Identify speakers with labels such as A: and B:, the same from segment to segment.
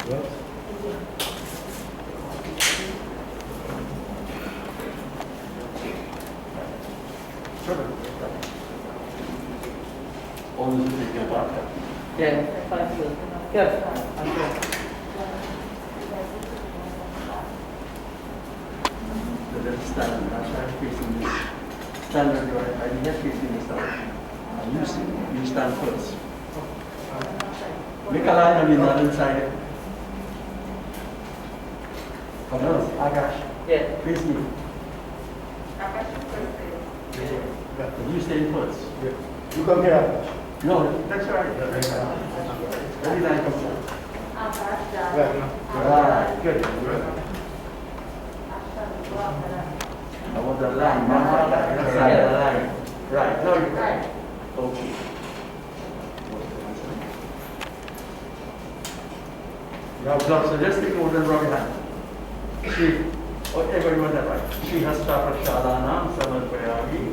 A: All this is taken apart.
B: Yeah, thank you. Yes, thank you.
A: That's standard. I'm facing this standard right. I have facing this out. You stand first. Make a line on the other side. Come on, Akash.
B: Yeah.
A: Face me. You stay first.
C: You come here.
A: No, that's right. Every line comes out. Right, good. I want the line, not that. Inside the line. Right, no, you're right. Okay. Now, so just take over the wrong hand. She, everyone that right. She has Tapa Shalanam, Samarpayagi.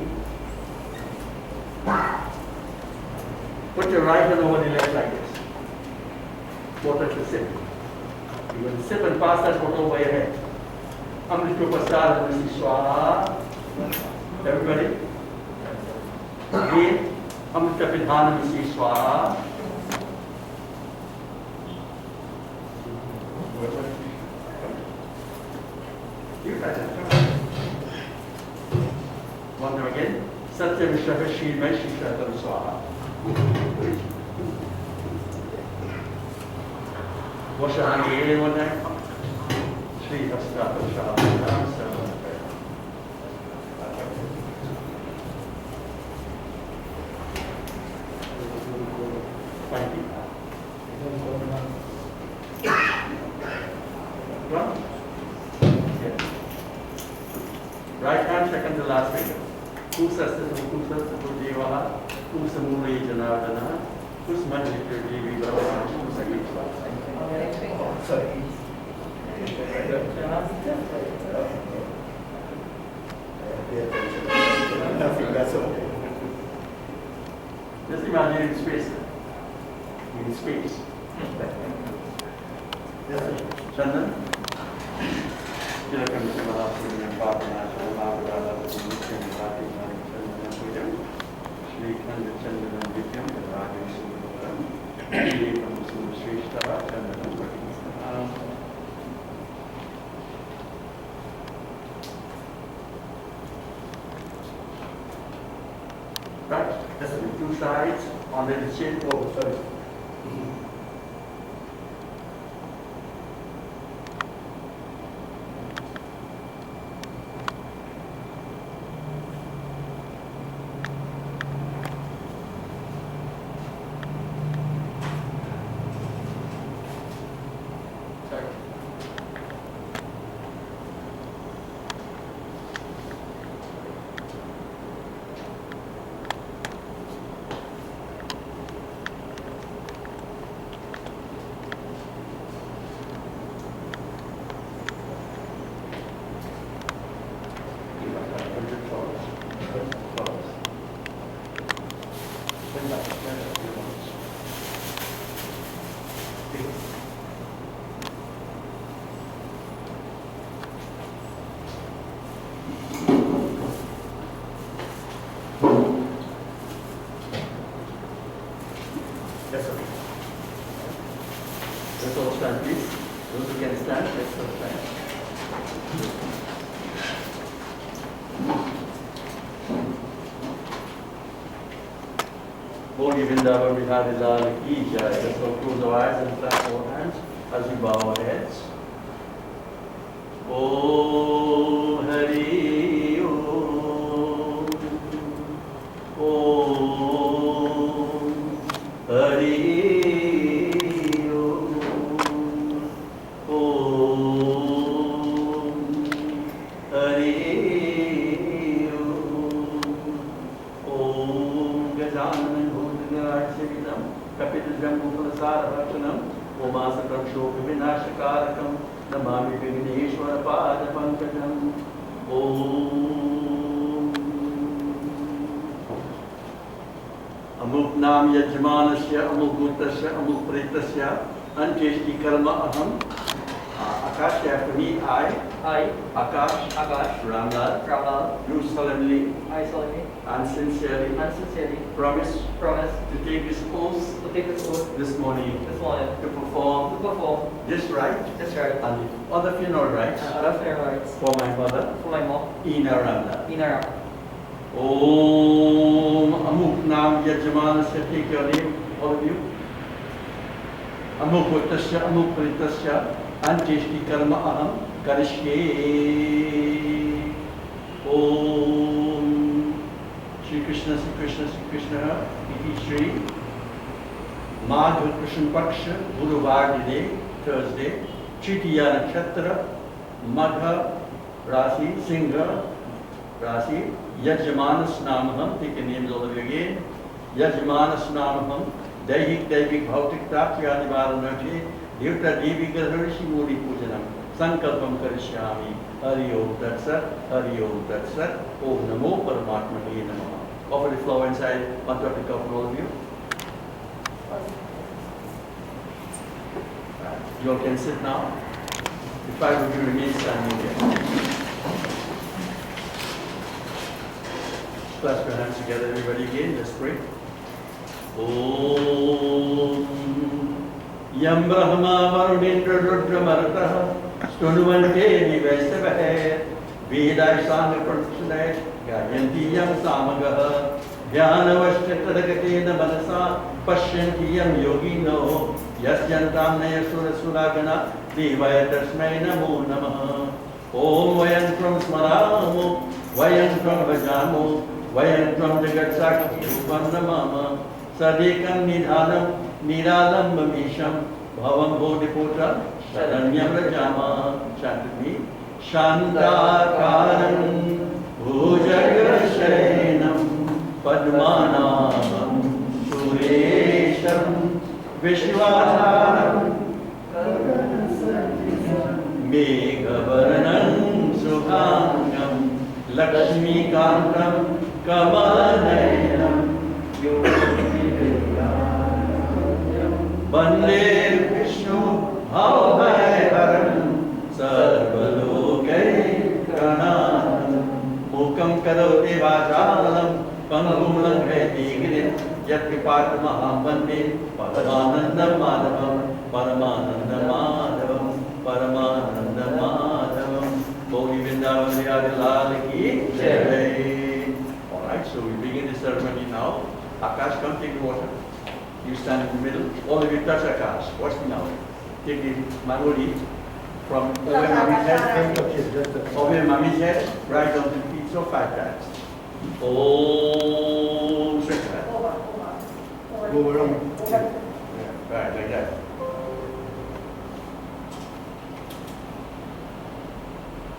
A: Put your right hand over the left like this. Water to sip. You're going to sip and pass that water over your head. Amrit Upasar and Swaha. Everybody? Again. Amrit Pidhan and Swaha. One more again. Satya Vishaka Shilma Shishatam Swaha. Wash your hand again one time. Shri Hastata Shahanam Samanapaya. Thank you. One. Yes. Right hand, second to last finger. Kusasatu Devaha, Kusamuri Janardana, Kusmanjika Devi Bhava, Kusakishwa.
C: Sorry. Nothing, that's all.
A: Just imagine in space. In space. Chandan? Tilakam Simahapurim and Papanasha, Mahavada, Muslim, Rati, Chandan, Pujam, Shri Kanda Chandan and Vidyam, the Radi Sumulam, Shri Kamusum Shrishta, Chandan and Pakistan. Right? That's the two sides on the chin. Oh, sorry. Yes, sir. Let's all stand, please. Those who can stand, let's all stand. Boli Vrindavan Bihari Lal Ki Jai. Let's all close our eyes and clap our hands as we bow our heads. Om Hari Om. Om Hari Om. Om Hari Om. Gajanan Bhutagarakshavidam Kapitajam Bhutasarabhakshanam Omasakam Shoka Vinashakarakam Namami Vigneshwara Pada Pankajam. Om Amuk Nam Yajmanasya Amuk Bhutasya Amuk Pretasya Antyeshti karma aham. Akash, after me, I, Akash Ramlal, do solemnly
B: I solemnly
A: and sincerely
B: and sincerely
A: promise
B: promise
A: to take this oath
B: to take this oath
A: this morning
B: this morning
A: to perform
B: to perform
A: this rite
B: this rite
A: and the other funeral rites
B: and other funeral rites
A: for my mother,
B: for my mom,
A: Ena Ramlal.
B: Ena Ramlal.
A: Om Amuk Nam Yajmanasya, take your name, all of you. Amuk Uttasya, Amuk Pritasya, Antyeshti Karma Aham Karishye. Om Shri Krishna, Shri Krishna, Shri Krishna, Iti Shri Madhu Krishna Paksha, Guruvar Day, Thursday, Tritiya Nakshatra, Magha Rasi, Singha Rasi, Yajmanas Namaham, take the names all of you again. Yajmanas Namaham, Daihik, Daivik, Bhautik, Tapya, Nivaranati, Devta, Devi, Garharishi, Modi Pujanam, Sankalpam Karishyami, Hari Om Tat Sat, Hari Om Tat Sat, Om Namo Paramatmane Namaha. Offer the flower inside, on top of the cup for all of you. You all can sit now. The five of you remain standing here. Clasp your hands together, everybody again. Let's pray. Om Yam Brahma Varunendra Rudra Maratah Stunuvante Nivesavahe Vedai Sangha Pradushanay Gayanti Yam Samagaha Dhyanavashtatadakatena Manasa Pashyanti Yam Yogino Yasyantam Nayasura Suragana Devaya Tasmai Namo Namaha. Om Vayantram Smaramo Vayantram Vajamo Vayantram Jagat Sakhi Rupam Namama Sadekam Nidhanam Niralam Mamisham Bhavam Bodhiputra Sharanyam Rajama. Chant with me. Shantakaram Bhujagashayanam Padmanabham Suresham Vishwadharam Meghavarnam Subhangam Lakshmikantam Kamalayanam Vande Vishnu Bhavaiharam Sarvalokaikranam Mukam Karoti Vachalam Pangum Langhayati Girim Yat Kripatamaham Vande Paramananda Madhavam Paramananda Madhavam Paramananda Madhavam Boli Vrindavan Vihari Lal Ki Jai. Alright, so we begin the ceremony now. Akash, come take the water. You stand in the middle. All of you touch Akash. Watch me now. Take the Mangoli from over Mami's head. Over Mami's head, right down to the feet. So 5 times. Om Shri Krishna.
C: Go around.
A: Yeah, right, like that.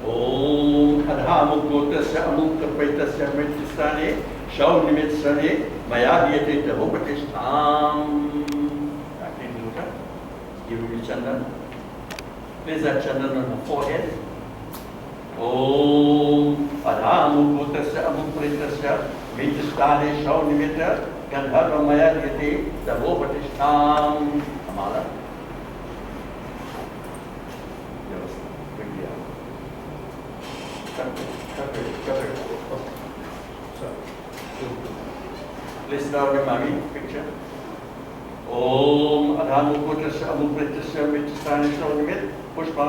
A: Om Kadhamukmotasya Amukapaitasya Mritisthane Shaun Nimitsane Maya Diyate Tahopatishtam. Acting Luta. Give me Chandan. Place that Chandan on the forehead. Om Kadhamukmotasya Amukapaitasya Mritisthane Shaun Nimitra Gandharva Maya Diyate Tahopatishtam. Amala. Listen out the Mami picture. Om Adhamukutasya Amupritasya Mitasthane Shaunimit Pushpa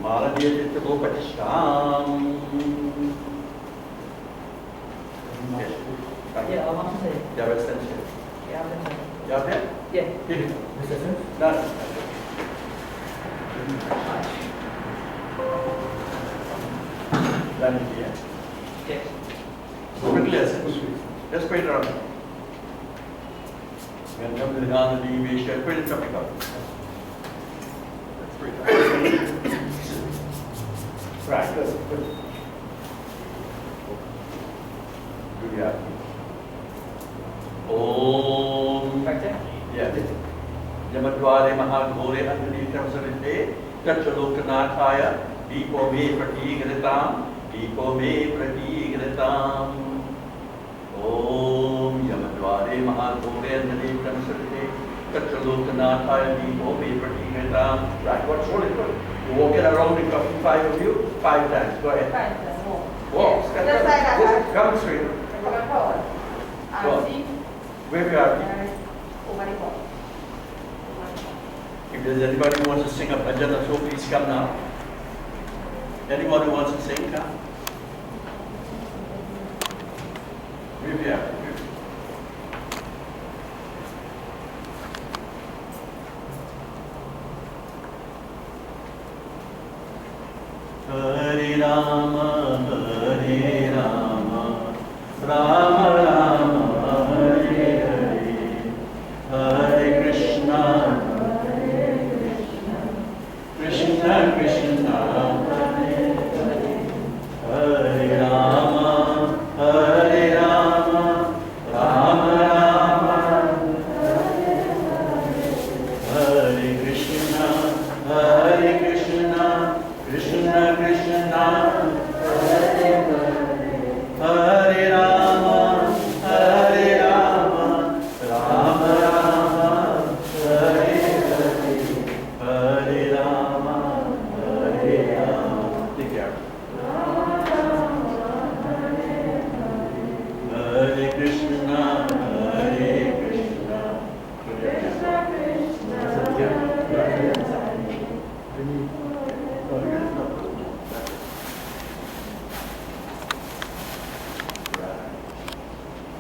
A: Mala Diyajita Bhopatishtam. Yes.
B: Yeah, I'm on say.
A: You have a sense here.
B: Yeah, I'm on say.
A: You have that?
B: Yeah.
A: Take it.
C: This is it?
A: Done. Done it here.
B: Yes.
A: Quickly essence. Just put it around. When come to the Gandhi, we shall put it coming up. That's pretty right. Good. Do the arti. Om.
B: Right there?
A: Yeah. Yamadware Mahagore Andanitam Sarite Tachalokanataya Deepo Me Pratigritam Deepo Me Pratigritam. Om Yamadware Mahagore Andanitam Sarite Tatralokanataya Deepo Vipratingatam. Right, what's really good? You walk it around the couple, 5 of you, 5 times. Go ahead.
C: 5 times more.
A: Walk. Stand
C: Just
A: up.
C: like that.
A: Just come straight.
C: Over the forward.
A: Go.
C: See?
A: Where we are.
C: Over the forward.
A: If there's anybody who wants to sing a bhajan or so, please come now. Anyone who wants to sing, come. Where we are. Hare Rama, Rama Rama, Hare Hare, Hare Krishna, Krishna Krishna, Hare Rama, Rama Rama, Hare Krishna, Krishna Krishna, Hare Rama, Rama Rama, Hare Rama, Hare Rama. Take care. Hare Krishna, Krishna Krishna.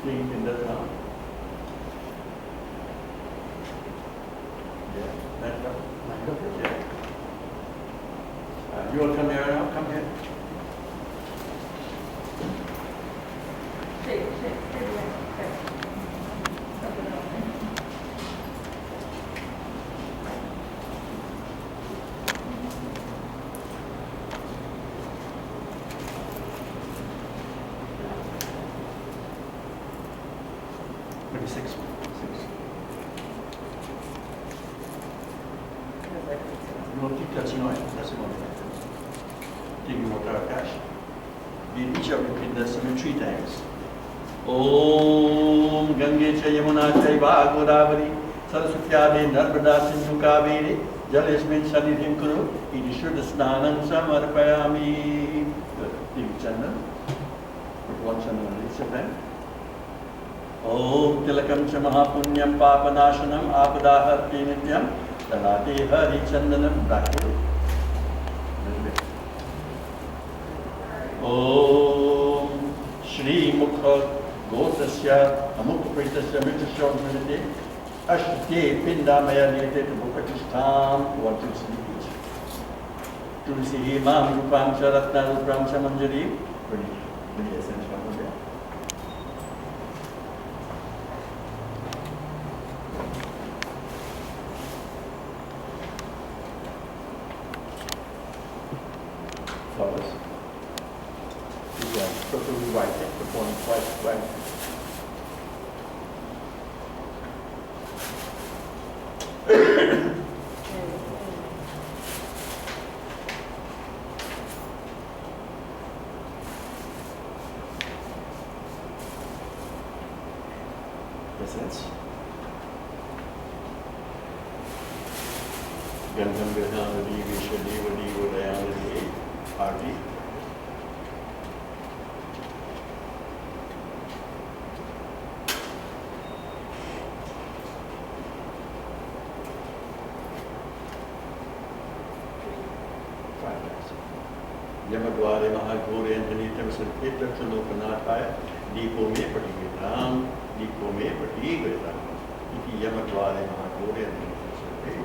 A: In that now. Yeah, that's up. Yeah. You will come here now? Come here.
C: Shake.
A: Maybe 6. You want to keep touching on it? That's the one. Take your water cash. We each of you in the cemetery times. Om Gange cha Yamuna chaiva Godavari Saraswatyade Narmada Sindhu Kaveri Jalesmin Sannidhim Kuru Iti Shuddha Snanam Samarpayami. Take Chandan. Put one Chandan on each of them. Om Tilakam cha Mahapunyam Papanashanam Apadaharti Nityam Talate Hari Chandanam Rakhi. Om Shri Mukha Gotasya Amukpritasya Mitrashomriti Ashtate Pindamaya Nete Mukhatistam. 1 2 3 each. Tulsi Imam Rupam Charatna Rupam Samanjari. Very essential one there. Flowers. Purple white, put one white. Essence. Gandham Vedhanadi Vishadevadi Udayanadi Arti. Yamadware Mahagore and Vanitam Sanketa Chalokanataya, Deepo Me Patigitam, Deepo Me Patigitam, Iti Yamadware Mahagore and Vanitam Sanketa.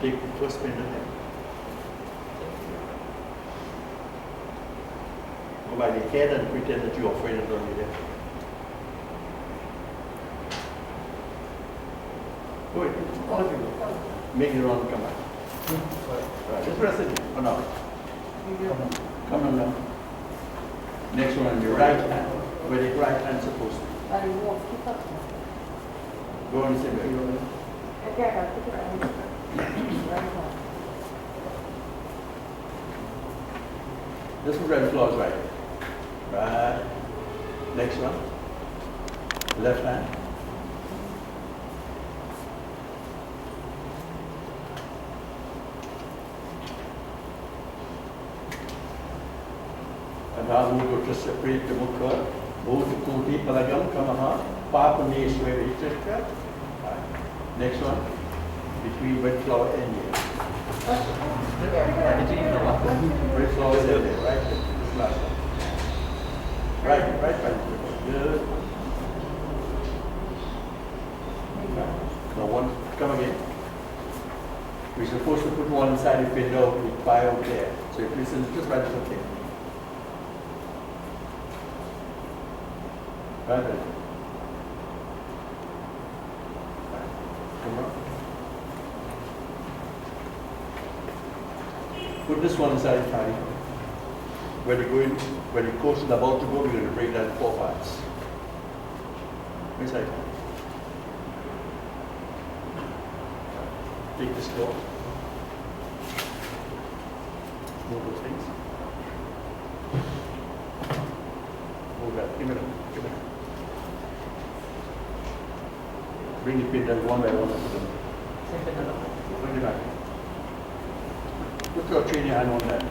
A: Take the first pin in there. Go by the head and pretend that you are afraid of only there. Go ahead, all of you. Make your own come back. Right, just press it for now. Come on now. Next one on your right hand. Where the right hand is supposed to be. Go on and say back. This one red floors right. Right. Next one. Left hand. Dhamu separate the mukha, Bhuta Kuti Palagam Kamaha, Papaneswara etc. Next one, between wet flower and here. Wet flower is there, right? This last one. Right, good. Now one, come again. We're supposed to put one inside the window with fire out there. So if you listen, just right, it's okay. Right there. Come on. Put this one inside the fire. Where the coast is about to go, we're going to break that in 4 parts. Inside. Take this door. Move those things. Move that. Give it. Bring the pin down one by one. Bring it back. Put your training hand on that.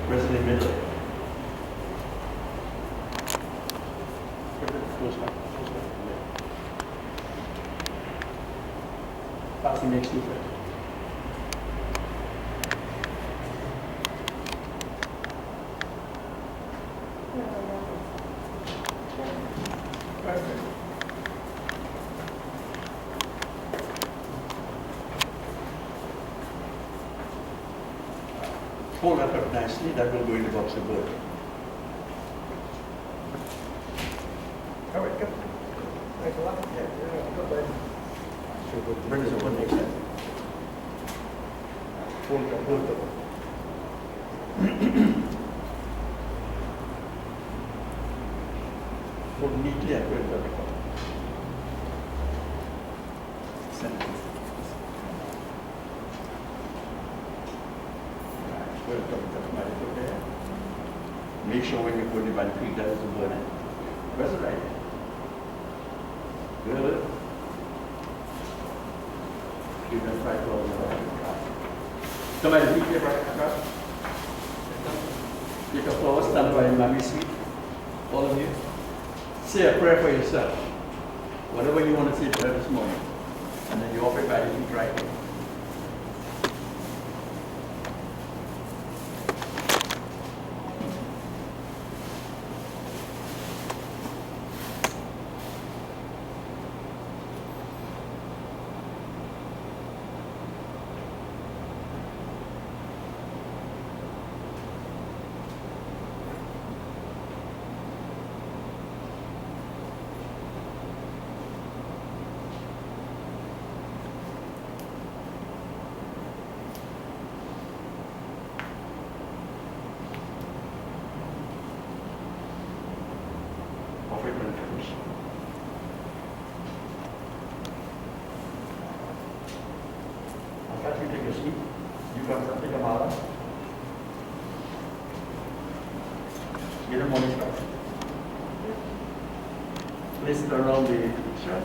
A: Press in the middle. Close back. Pass the next two. Perfect. Fold that up nicely, that will go in the box of wood. All right, good. Thanks a lot. Yeah, good bud. So we'll bring this over next time. Fold it up. Fold neatly and put it up. Send it. Make sure when you put it by the feet, that doesn't burn it. Press it right there. Good. Keep that right close. Somebody keep it right across. Take a flower, stand by Mommy's feet. All of you. Say a prayer for yourself. Whatever you want to say for this morning. And then you offer it by your feet right there. You take a seat. You come up, take a mala. Get a morning start. Place it around the shirt.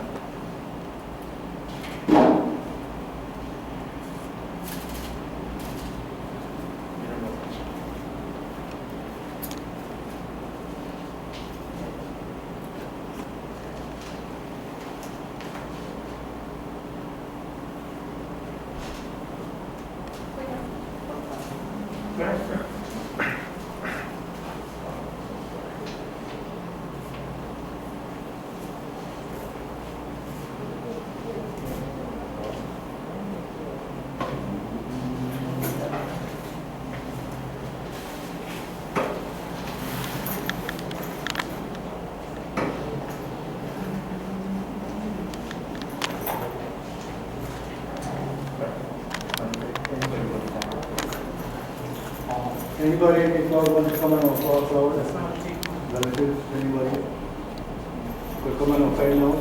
D: Anybody before want to come and offer flowers? Relatives, anybody? Could come and offer now?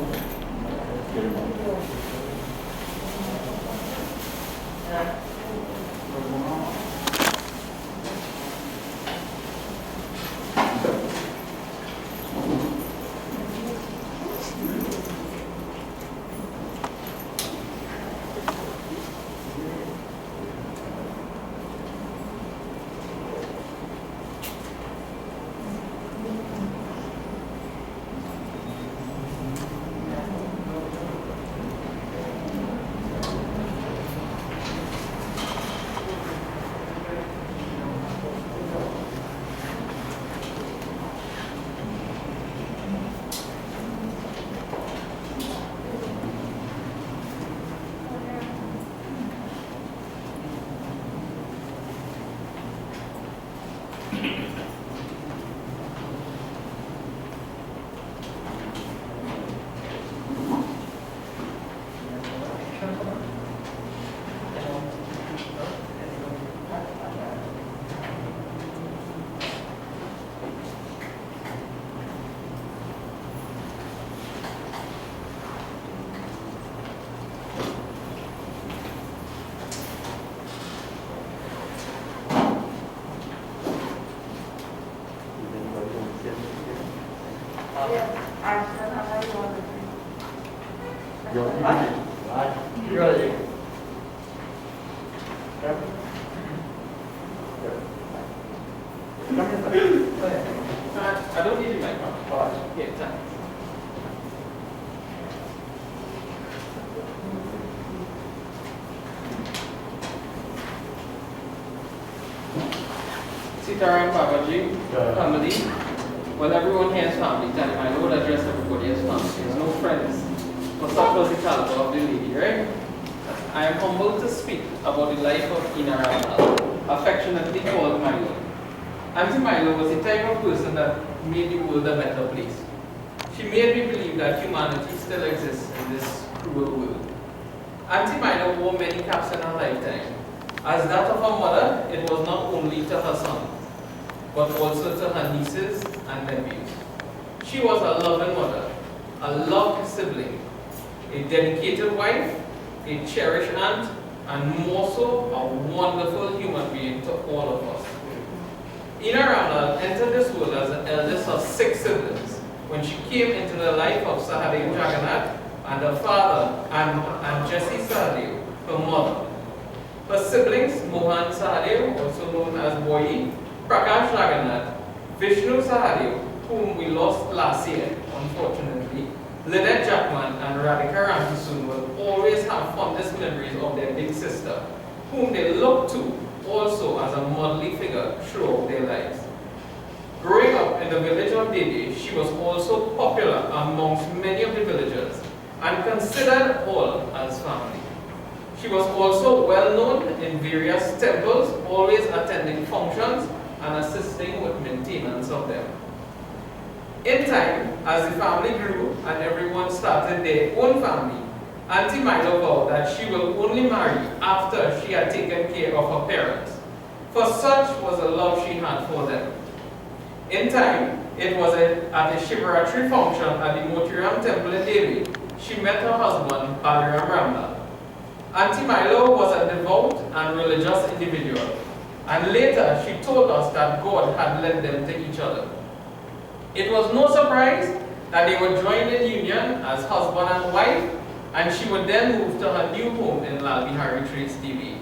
E: I don't need the microphone. Yeah, thanks. Sitaram Babaji, family. Well, everyone here is family. Tell him I would address everybody as family. There's no friends. For such was the caliber of the lady, right? I am humbled to speak about the life of Ena Ramlal, affectionately called Milo. Auntie Milo was the type of person that made the world a better place. She made me believe that humanity still exists in this cruel world. Auntie Milo wore many caps in her lifetime. As that of her mother, it was not only to her son, but also to her nieces and nephews. She was a loving mother, a loved sibling, a dedicated wife, a cherished aunt, and more so, a wonderful human being to all of us. Ena Ramlal entered this world as the eldest of 6 siblings when she came into the life of Sahadev Jagannath and her father and Jessie Sahadev, her mother. Her siblings, Mohan Sahadev, also known as Boyi, Prakash Jagannath, Vishnu Sahadev, whom we lost last year, unfortunately, Lynette Jackman and Radhika Ramkisoon will always have fondest memories of their big sister, whom they looked to also as a modelly figure throughout their lives. Growing up in the village of Dede, she was also popular amongst many of the villagers and considered all as family. She was also well known in various temples, always attending functions and assisting with maintenance of them. In time, as the family grew and everyone started their own family, Auntie Milo vowed that she will only marry after she had taken care of her parents, for such was the love she had for them. In time, it was at a Shivratri function at the Motiram temple in Delhi, she met her husband, Ena Ramlal. Auntie Milo was a devout and religious individual, and later she told us that God had led them to each other. It was no surprise that they would join in union as husband and wife, and she would then move to her new home in Lal Bihari Trace TV.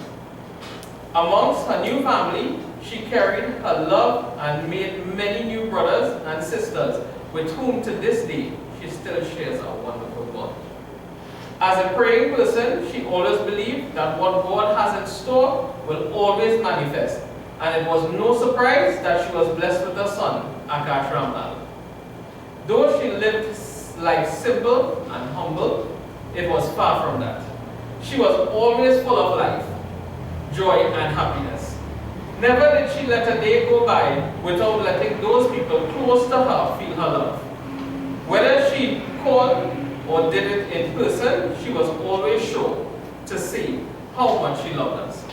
E: Amongst her new family, she carried her love and made many new brothers and sisters with whom to this day she still shares a wonderful bond. As a praying person, she always believed that what God has in store will always manifest, and it was no surprise that she was blessed with a son, Akash Ramlal. Though she lived life simple and humble, it was far from that. She was always full of life, joy, and happiness. Never did she let a day go by without letting those people close to her feel her love. Whether she called or did it in person, she was always sure to say how much she loved us.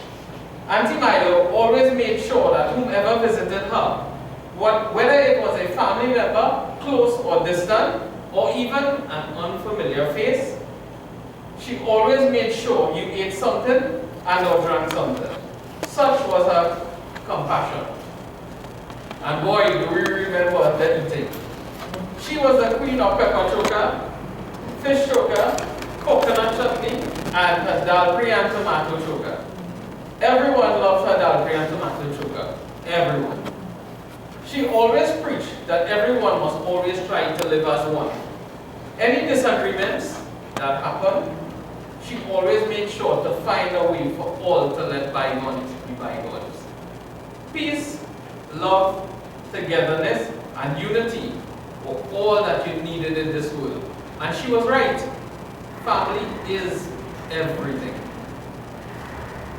E: Auntie Milo always made sure that whomever visited her, whether it was a family member, close or distant, or even an unfamiliar face, she always made sure you ate something and or drank something. Such was her compassion. And boy, do we remember the eating. She was the queen of pepper choka, fish choka, coconut chutney, and her dal pri and tomato choka. Everyone loved her dal pri and tomato choka. Everyone. She always preached that everyone must always try to live as one. Any disagreements that happened, she always made sure to find a way for all to let bygones be bygones. Peace, love, togetherness, and unity were all that you needed in this world. And she was right. Family is everything.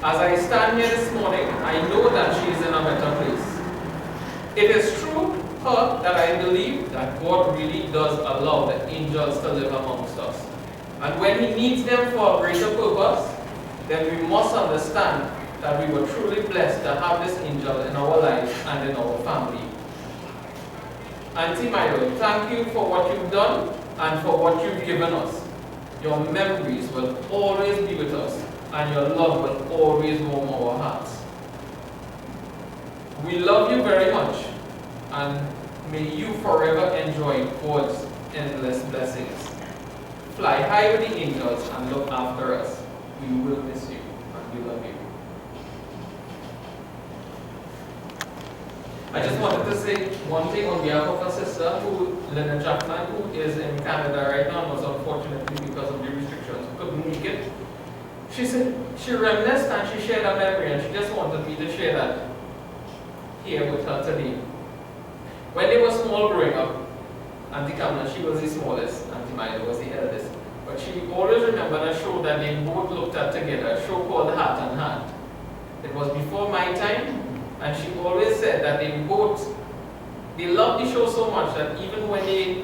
E: As I stand here this morning, I know that she is in a better place. It is through her that I believe that God really does allow the angels to live amongst us. And when He needs them for a greater purpose, then we must understand that we were truly blessed to have this angel in our lives and in our family. Auntie Milo, thank you for what you've done and for what you've given us. Your memories will always be with us, and your love will always warm our hearts. We love you very much, and may you forever enjoy God's endless blessings. Fly high with the angels and look after us. We will miss you, and we love you. I just wanted to say one thing on behalf of our sister, Lena Chapman, who is in Canada right now, and was unfortunately because of the restrictions couldn't make it. She said she reminisced and she shared a memory, and she just wanted me to share that here with her today. When they were small growing up, Auntie Kamala, she was the smallest, Auntie Milo was the eldest. But she always remembered a show that they both looked at together, a show called Heart and Heart. It was before my time, and she always said that they loved the show so much that even when they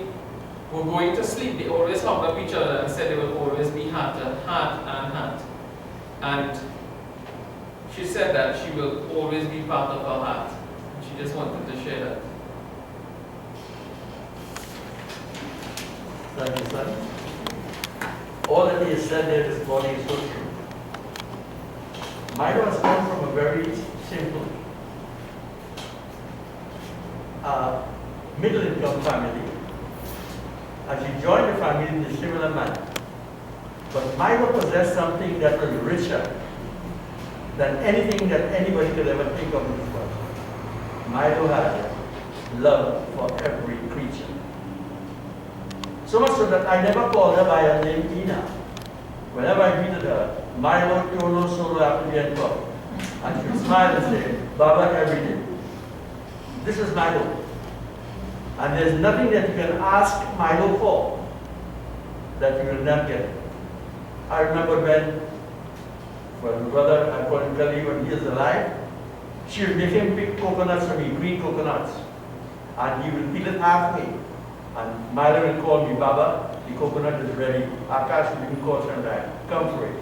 E: were going to sleep, they always hugged up each other and said they would always be heart and heart. And she said that she will always be part of her heart. And she just wanted to share that.
A: Thank you, son. All that he has said there this morning is so true. Milo has come from a very simple middle-income family, and she joined the family in a similar manner. But Milo possessed something that was richer than anything that anybody could ever think of in this world. Milo had love for every creature. So much so that I never called her by her name Ena. Whenever I greeted her, Milo, Tolo, Solo, Apple, and Pop. And she would smile and say, Baba, every day. This is Milo. And there's nothing that you can ask Milo for that you will not get. I remember when my brother, I call him Kali, when he is alive, she would make him pick coconuts for me, green coconuts. And he would peel it halfway. And Milo will call me, Baba, the coconut is ready. Akash will even call sometime. Come for it.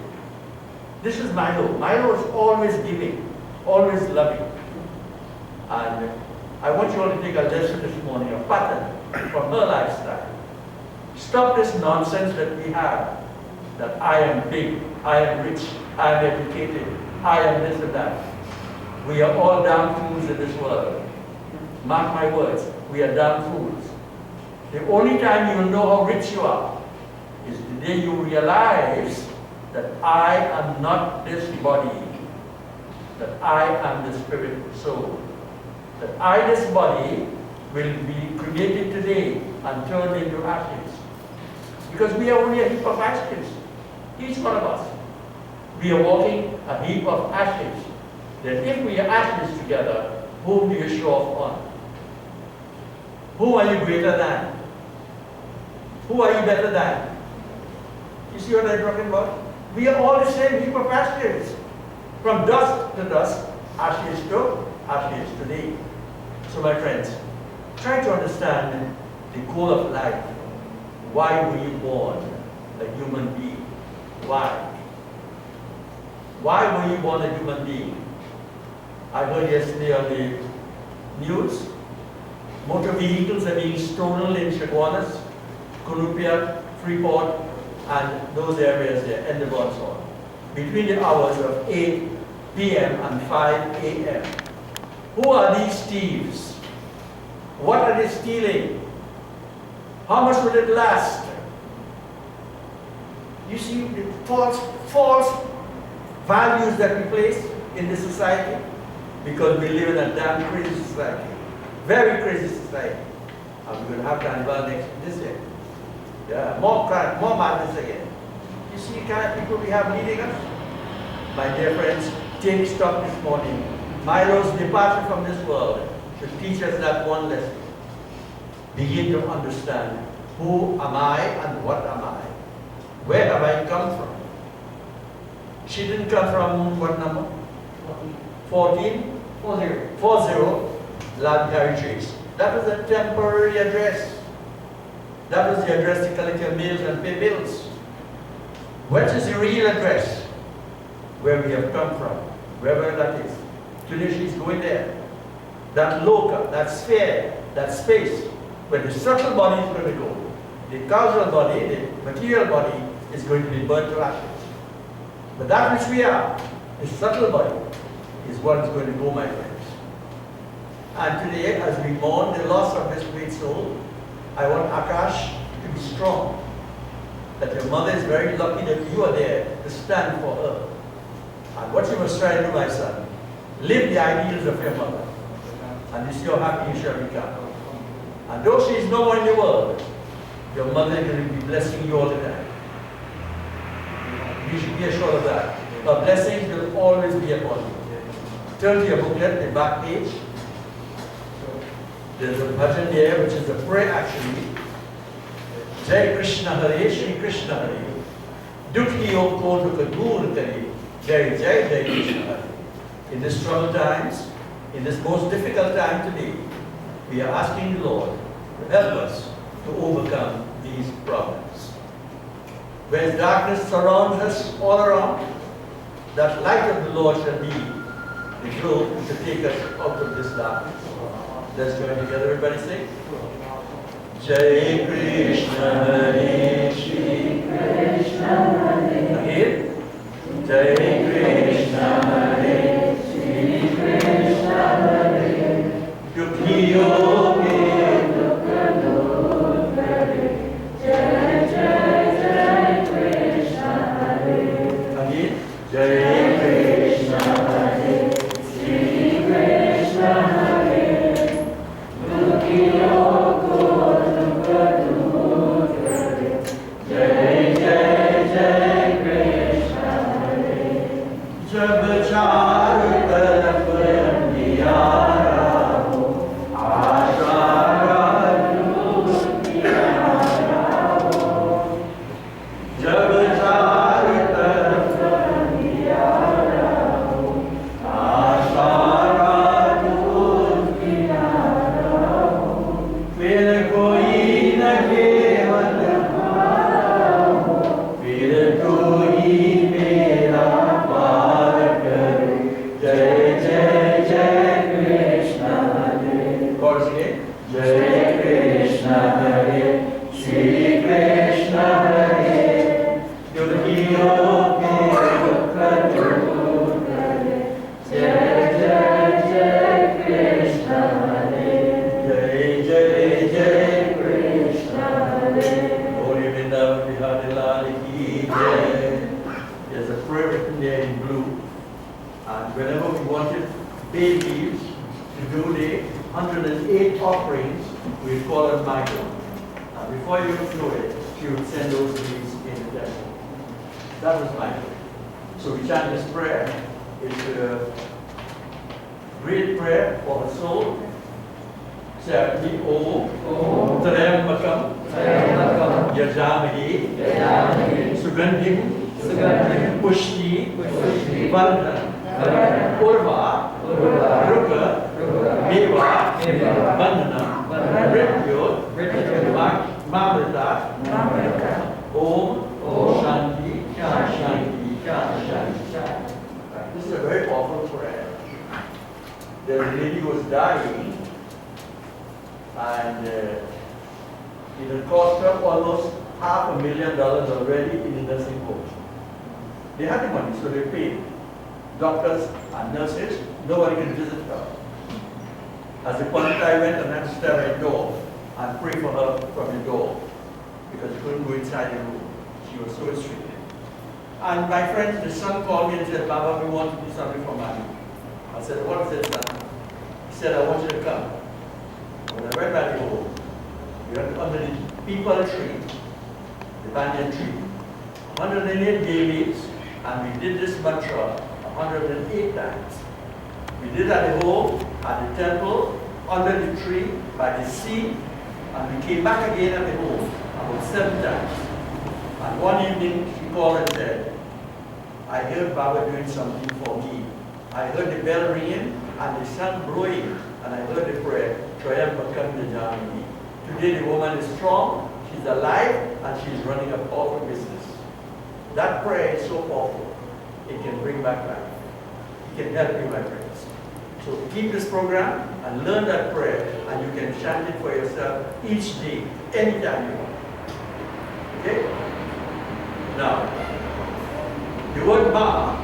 A: This is Milo. Milo is always giving, always loving. And I want you all to take a lesson this morning, a pattern from her lifestyle. Stop this nonsense that we have, that I am big, I am rich, I am educated, I am this and that. We are all damn fools in this world. Mark my words, we are damn fools. The only time you will know how rich you are is the day you realize that I am not this body, that I am the spirit soul, that I, this body, will be created today and turned into ashes. Because we are only a heap of ashes, each one of us. We are walking a heap of ashes. That if we are ashes together, whom do you show off on? Who are you greater than? Who are you better than? You see what I'm talking about? We are all the same heap of ashes. From dust to dust, ashes to ashes today. So my friends, try to understand the goal of life. Why were you born a human being? Why? Why were you born a human being? I heard yesterday on the news, motor vehicles are being stolen in Chaguanas, Columbia, Freeport, and those areas there, and the Bonsall, between the hours of 8 p.m. and 5 a.m. Who are these thieves? What are they stealing? How much will it last? You see the false values that we place in this society, because we live in a damn crazy society, very crazy society. And we're going to have carnival this year. Yeah, more crime, more madness again. You see the kind of people we have leading us? My dear friends, take stock this morning. Milo's departure from this world should teach us that one lesson. Begin to understand, who am I and what am I? Where have I come from? She didn't come from what number? 14? 40. land heritage. That was a temporary address. That was the address to collect your mails and pay bills. What is the real address? Where we have come from, wherever that is. Today she's going there. That locus, that sphere, that space, where the subtle body is going to go. The causal body, the material body, is going to be burnt to ashes. But that which we are, the subtle body, is what is going to go, my friends. And today, as we mourn the loss of this great soul, I want Akash to be strong. That your mother is very lucky that you are there to stand for her. And what you must try to do, my son, live the ideals of your mother. And this your happy you shall become. And though she is no more in the world, your mother is going to be blessing you all the time. You should be assured of that. Her blessings will always be upon you. Turn to your booklet, the back page. There's a bhajan there, which is a prayer actually. Jai Krishna Hare, Shri Krishna Hare. Dukhiyo ko dukha dur kare. Jai Jai Jai Krishna Hare. In these troubled times, in this most difficult time today, we are asking the Lord to help us to overcome these problems. Where darkness surrounds us all around, that light of the Lord shall be the glow to take us out of this darkness. Let's join together, everybody sing. Jai Krishna Hare, Shri Krishna Hare. Again. Jai Krishna Hare, Shri Krishna Hare. Dukhiyo ke dukha dur kare. Jai Jai Jai Krishna Hare. Again. Jai Krishna Hare, Shri Krishna Hare. Dukhiyo ko dukha dur kare. Jai Jai Jai Krishna Hare. Jab char taraf andiyara ho, aashara nur kinara ho. Jab char taraf andiyara ho, aashara nur kinara ho. Fir koi na keval hamara ho, fir koi mera paar kare. Jai Jai Jai Krishna Hare. Chorus again. Jai Krishna Hare, Shri Krishna Hare. Dukhiyo ke dukha dur kare. Jai Jai Jai Krishna Hare. Jai Jai Jai Krishna Hare. Holy Vrindavan Bihari Lal ki Jai. There's a prayer written there in blue. And whenever we wanted babies to do the 108 offerings, we call on Michael. And before you do it, she would send those babies in the temple. That was Michael. So we chant this prayer. It's a great prayer for the soul. Say, Om Trayambakam Yajamahi Sugandhim Pushti Vardhan Urva Ruka Meva Bandhana Mrityo Mamrita Om Shanti Shanti Shanti. This is a very powerful prayer. The lady was dying, and it had cost her almost $500,000 already in the nursing home. They had the money, so they paid doctors and nurses. Nobody can visit her. As the point I went and had to stare at the door and pray for her from the door because she couldn't go inside the room. She was so restricted. And my friends, the son called me and said, Baba, we want to do something for Mami. I said, what is it, son? He said, I want you to come. When I went back home, we went under the peepal tree, the banyan tree, 108 babies, and we did this mantra 108 times. We did at the home, at the temple, under the tree, by the sea, and we came back again at the home about 7 times. And one evening, she called and said, I heard Baba doing something for me I heard the bell ringing and the sun blowing, and I heard the prayer, triumph coming to Germany. Today the woman is strong, she's alive, and she's running a powerful business. That prayer is so powerful, it can bring back life. It can help you, my friends. So keep this program and learn that prayer, and you can chant it for yourself each day, anytime you want. Okay? Now, the word ma,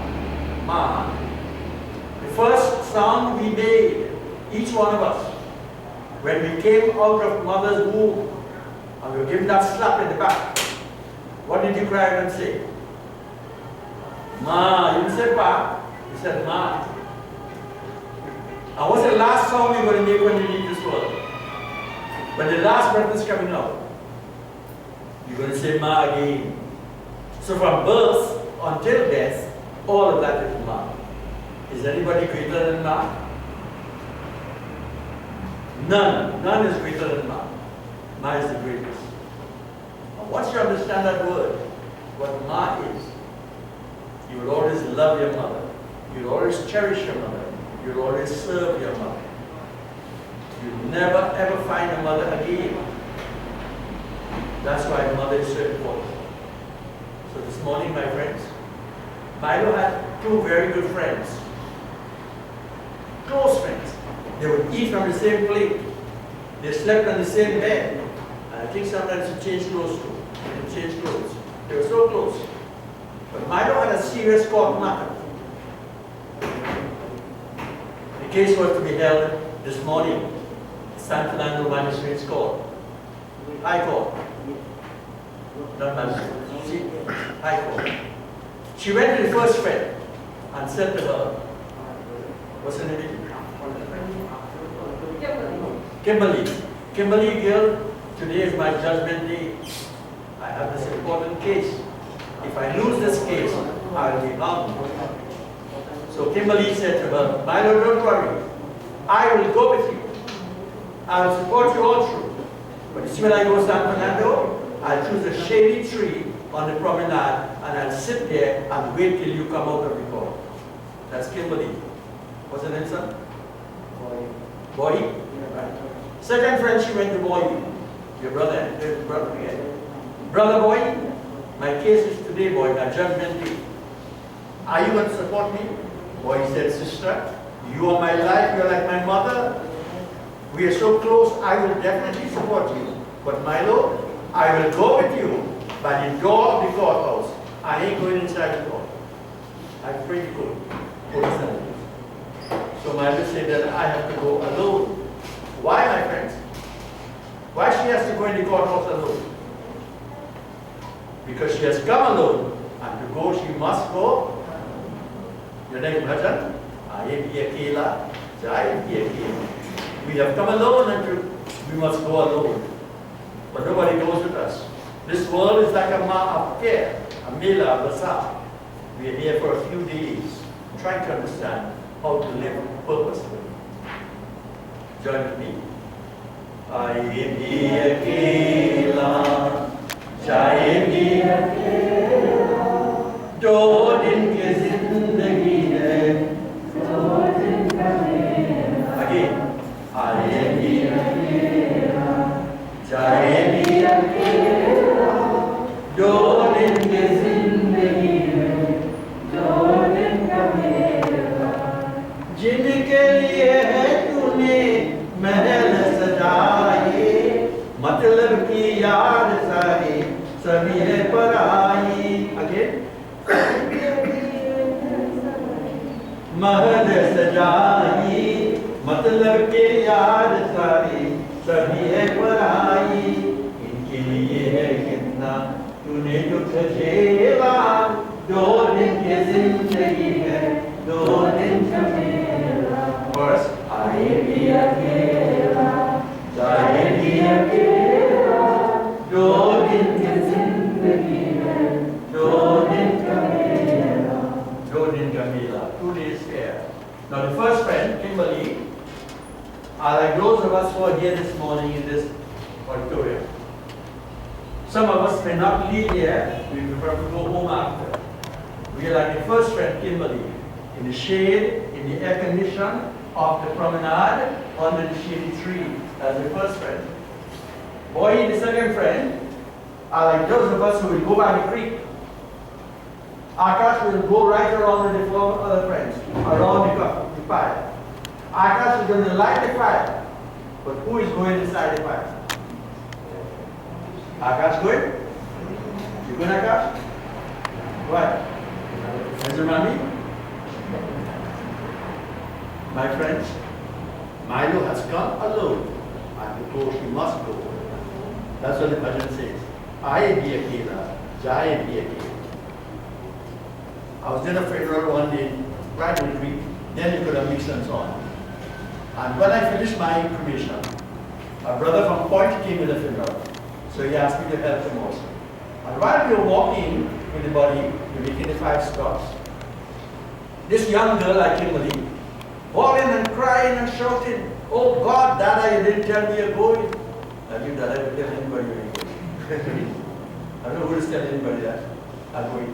A: the first sound we made, each one of us, when we came out of mother's womb, and we were given that slap in the back, what did you cry and say? Ma. You didn't say pa, you said ma. And what's the last sound you're going to make when you leave this world? When the last breath is coming out, you're going to say ma again. So from birth until death, all of that is ma. Is anybody greater than ma? None. None is greater than ma. Ma is the greatest. And once you understand that word, what ma is, you will always love your mother. You will always cherish your mother. You will always serve your mother. You will never ever find a mother again. That's why mother is so important. So this morning, my friends, Milo had two very good friends. Close friends. They would eat from the same plate. They slept on the same bed. And I think sometimes they changed clothes too. They changed clothes. They were so close. But Milo had a serious court matter. The case was to be held this morning. San Fernando Magistrates Court. High Court. Not magistrate. See? High Court. She went to the first friend and said to her, what's her name? Kimberly. Kimberly, girl, today is my judgment day. I have this important case. If I lose this case, I will be harmed. So Kimberly said to her, Milo, don't worry. I will go with you. I will support you all through. But you see when I go to San Fernando, I'll choose a shady tree on the promenade and I'll sit there and wait till you come out of the court. That's Kimberly. What's her name, son? Boy. Right. Second friend, she went to Boy. Your brother, again. Brother Boy, my case is today, boy, a judgment day. Are you going to support me? Boy said, sister, you are my life, you are like my mother. We are so close, I will definitely support you. But Milo, I will go with you by the door of the courthouse. I ain't going inside the court. I'm pretty good. So Milo said that I have to go alone. Why, my friends? Why she has to go in the courthouse alone? Because she has come alone, and to go she must go. Your name, Bhajan? I am here, Kela. I am here, Kela. We have come alone, and we must go alone. But nobody goes with us. This world is like a fair, a mela, a bazaar. We are here for a few days, trying to understand how to live purposefully. Join with me. I am here, Kela. Chaye दो दिन के जिंदगी है again आए भी अकेला जाए भी अकेला दो दिन के जिंदगी है दो दिन का मेला जिनके लिए है तूने महल सजाए मतलब की याद सारी सभी है पराई again महल सजाई मतलब के याद सारी सभी है पराई इनके लिए है कितना तूने दुख झेला दो दिन की जिंदगी है दो दिन का मेला बस आए भी अकेला जाए भी अकेला दो दिन की जिंदगी है दो दिन का मेला दो दिन का मेला 2 days here. Now the first friend, Kimberly, are like those of us who are here this morning in this auditorium. Some of us may not leave here, we prefer to go home after. We are like the first friend, Kimberly, in the shade, in in the air condition of the promenade under the shady tree as the first friend. Boy, the second friend, are like those of us who will go by the creek. Akash will go right around with the four other friends, around the fire. Akash is going to light the fire, but who is going inside the fire? Akash going? You going, Akash? Why? Mr. Mami? My friends, Milo has come alone, and because he must go. That's what the bhajan says. I be akela, Jai be akela. I was in a funeral one day, right in the creek, then you could have mixed and so on. And when I finished my cremation, a brother from Point came to the funeral, so he asked me to help him also. And while we were walking with the body, we were making the 5 stops. This young girl like Kimberly, bawling and crying and shouting, "Oh God, Dada, you didn't tell me you're going." I knew Dada would tell anybody you're going. I don't know who is telling anybody that. I'm going.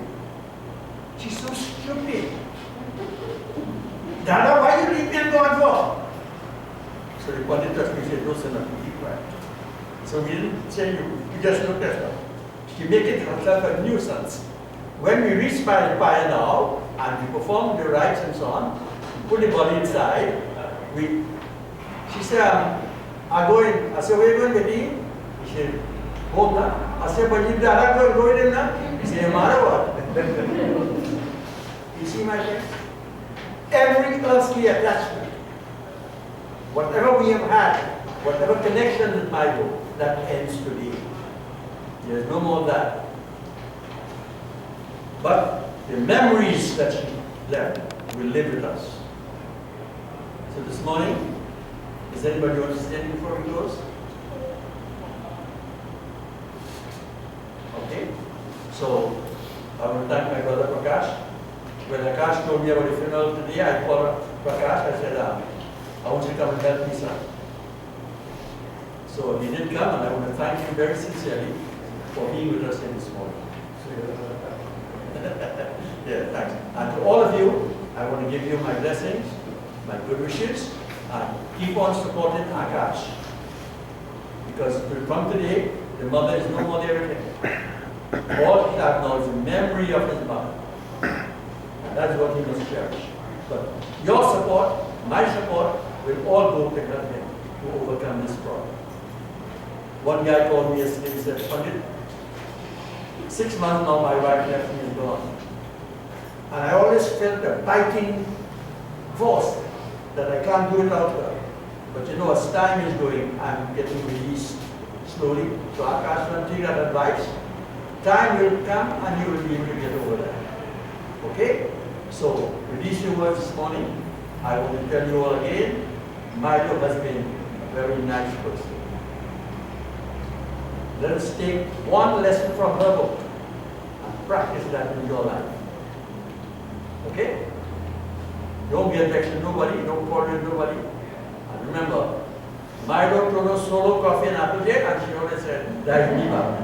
A: She's so stupid. Dada, why you leave me and go on for? So the body touched me and said, "No, son, keep quiet." So we didn't say you, we just looked at her. She made it herself a nuisance. When we reached by the fire now, and we performed the rites and so on, put the body inside, she said, "I'm going." I said, "Where are you going, baby?" She said, "Home now." I said, "But you Dada going in now?" He said, "Mara what?" You see my friends? Every earthly attachment, whatever we have had, whatever connection with Bible, that ends today. There's no more of that. But the memories that she left will live with us. So this morning, does anybody want to say anything before we close? Okay. So I want to thank my brother Prakash. When Akash told me about the funeral today, I called Prakash. I said, "I want you to come and help me, son." So he did come, and I want to thank him very sincerely for being with us here this morning. Yeah, thanks. And to all of you, I want to give you my blessings, my good wishes, and keep on supporting Akash. Because from today, the mother is no more there with him. All he has now is a memory of his mother. And that's what he must cherish. But your support, my support, will all go to help him to overcome this problem. One guy called me yesterday and said, "Pandit, 6 months now my wife left me and gone. And I always felt a biting force that I can't do without her. But you know, as time is going, I'm getting released slowly. So Akash will take that advice. Time will come and you will be able to get over that. Okay? So, with these few words this morning, I want to tell you all again, Milo has been a very nice person. Let us take one lesson from her book and practice that in your life. Okay? Don't get vexed with nobody, don't quarrel with nobody. And remember, Milo told us solo coffee and applejack, and she always said, "That is me, Baba.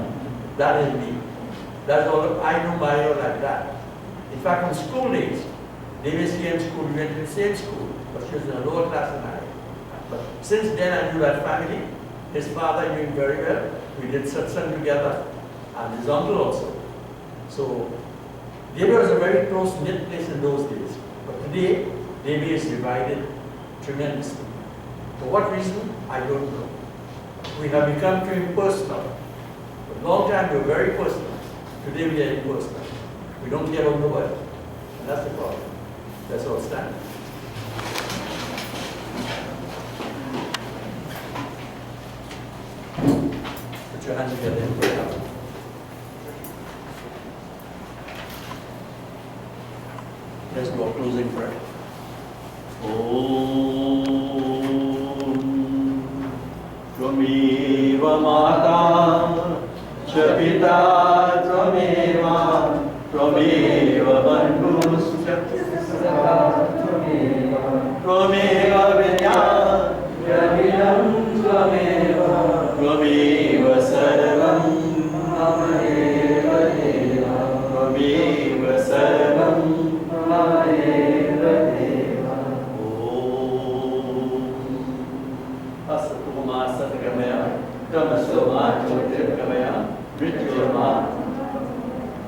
A: That is me." That's all. I know Milo like that. In fact, on school days, they were in school, we went to the same school, but she was in a lower class than I. But since then, I knew that family. His father knew him very well. We did satsang together, and his uncle also. So, Devi was a very close-knit place in those days. But today, Devi is divided tremendously. For what reason? I don't know. We have become too impersonal. For a long time, we were very personal. Today, we are impersonal. We don't care about nobody. And that's the problem. That's all stand. Put your hands together and pray out. Let's do a closing prayer. Tvameva Mata Chapita Tvameva Tvameva Bandhus Tvameva Vidya Yavinam Tvameva Tvameva Sarvam Mameva Deva Tvameva Sarvam Mameva Deva Kamaya, Tamasoma, Jyotir Kamaya, Rityurma.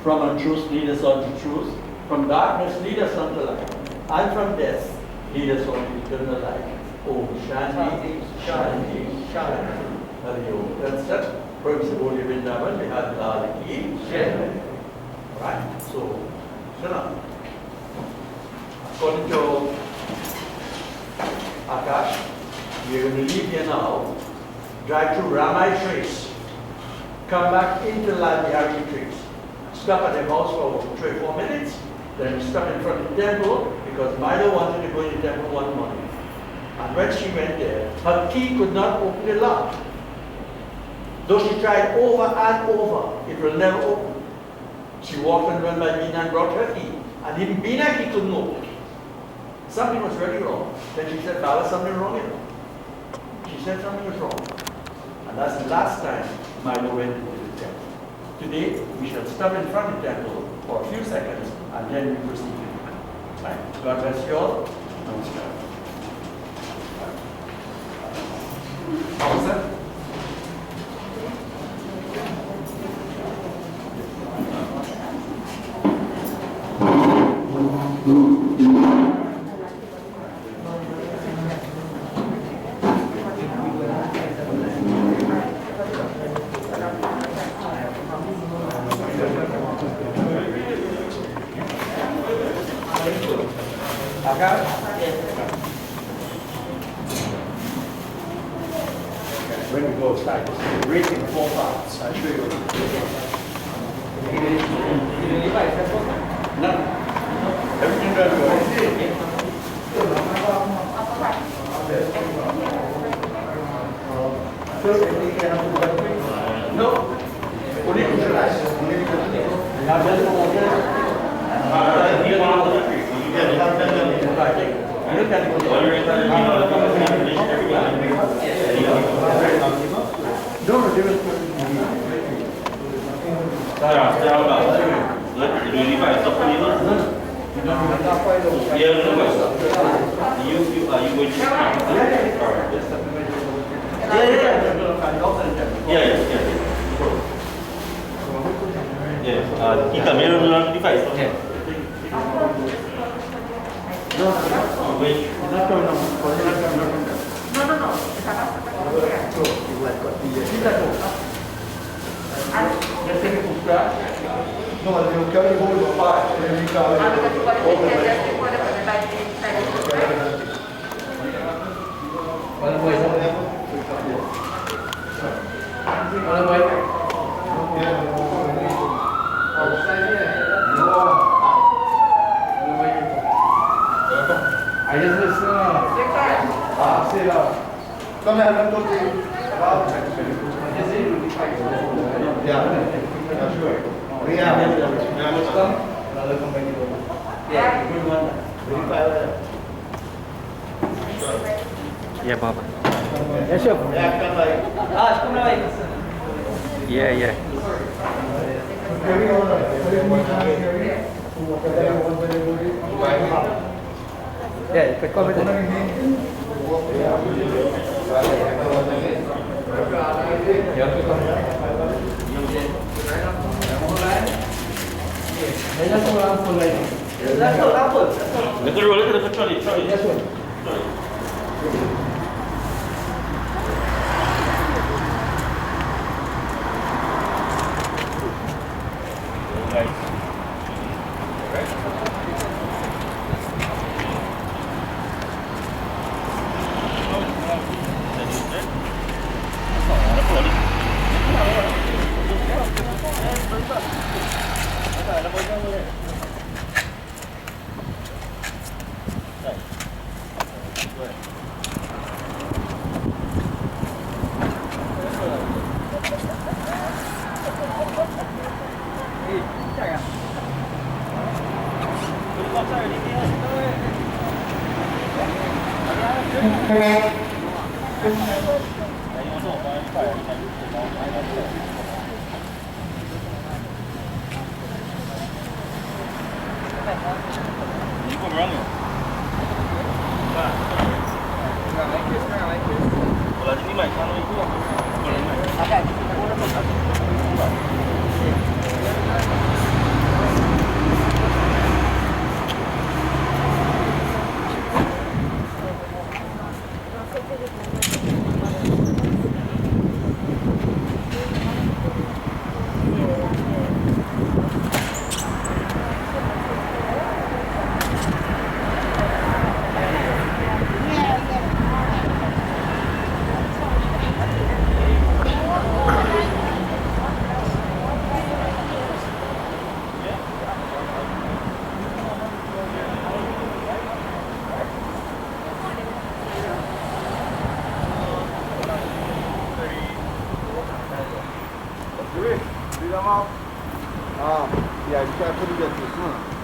A: From untruth, lead us on to truth. From darkness, lead us on to light. And from death, lead us on to eternal life. Om Shanti, Shanti, Shanti. Hari Om. That's it. From Sabodi Vrindavan, we had Lal Ki. Alright, so, Shana. According to Akash, we are going to leave here now, drive through Ramai Trace, come back into Ladihari Trace, stop at the house for 3 or 4 minutes, then stop in front of the temple because Milo wanted to go in the temple one morning. And when she went there, her key could not open the lock. Though she tried over and over, it will never open. She walked and went by Bina and brought her key. And even Bina key couldn't open. Something was very wrong. Then she said, Bala, something wrong here. She said something was wrong. And that's the last time Milo went into the temple. Today, we shall stop in front of the temple for a few seconds and then we proceed. Right. God bless you all. Namaskar. Officer? When we go start rating 4 parts, I'll show you. No. Everything does good. No. Only visualize. Now just for water.
F: Kita memang device.
D: No, eu quero que vou pai, ele fica
B: I just listen.
D: sei lá. Come here, go to
F: Yeah, Baba.
B: Yes, sir.
F: Yeah.
B: Yeah, pick up
F: Look at the trolley.
B: Yes, sir.
F: Ini mic,
D: Yeah, you can't put it there too soon.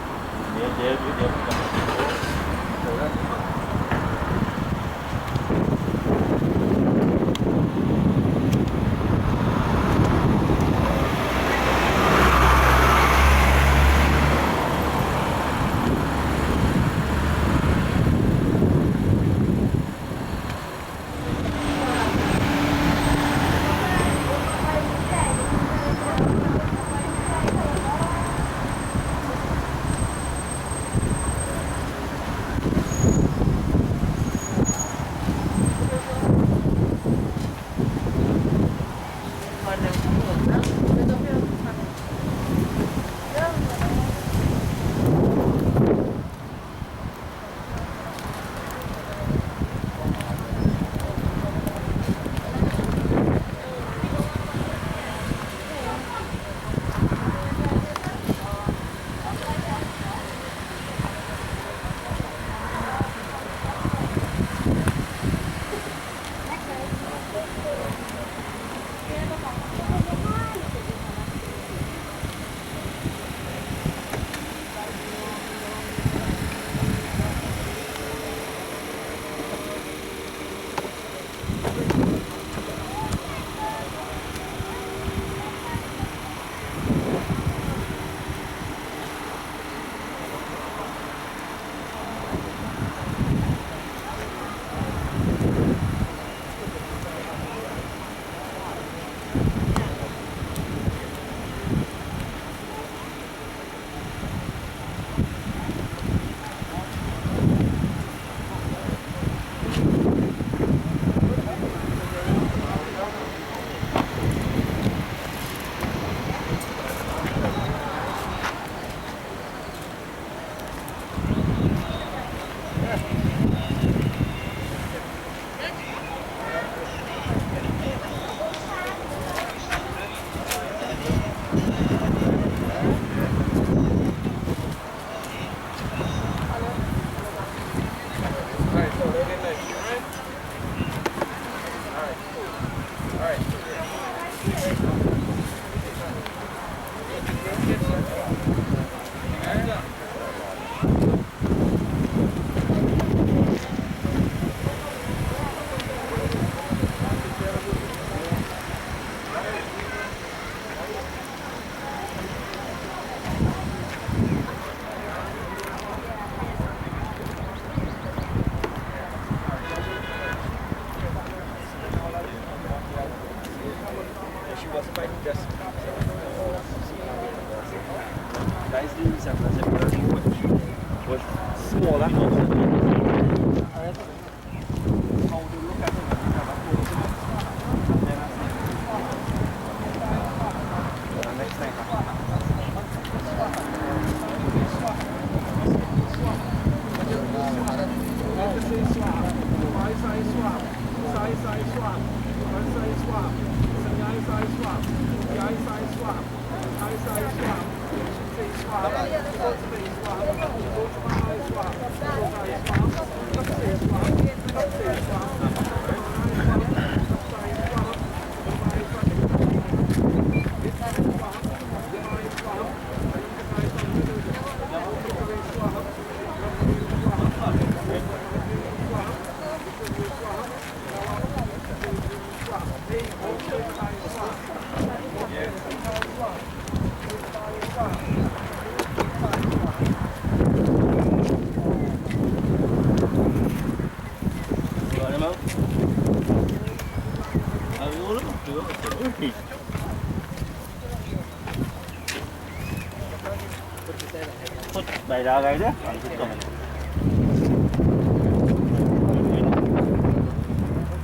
F: Bài ra gai đó.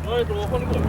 F: Rồi, tụi con đi.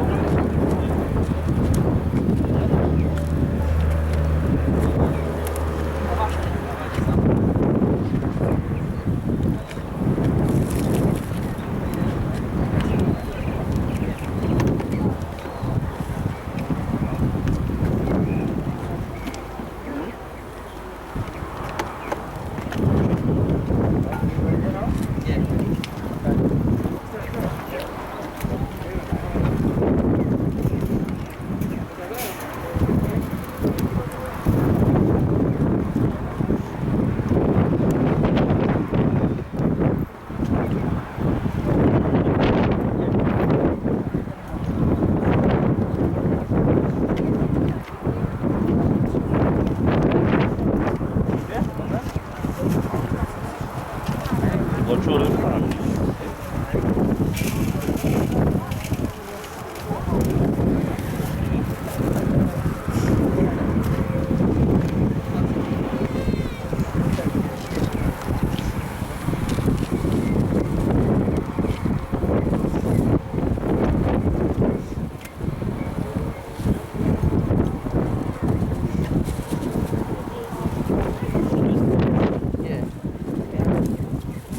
B: Yeah.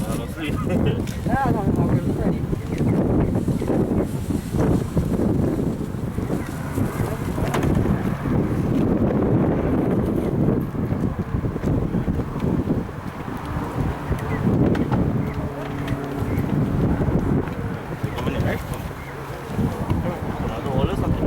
F: Honestly.
B: Yeah, no, we're ready.
F: Come in, right? Another wall or something?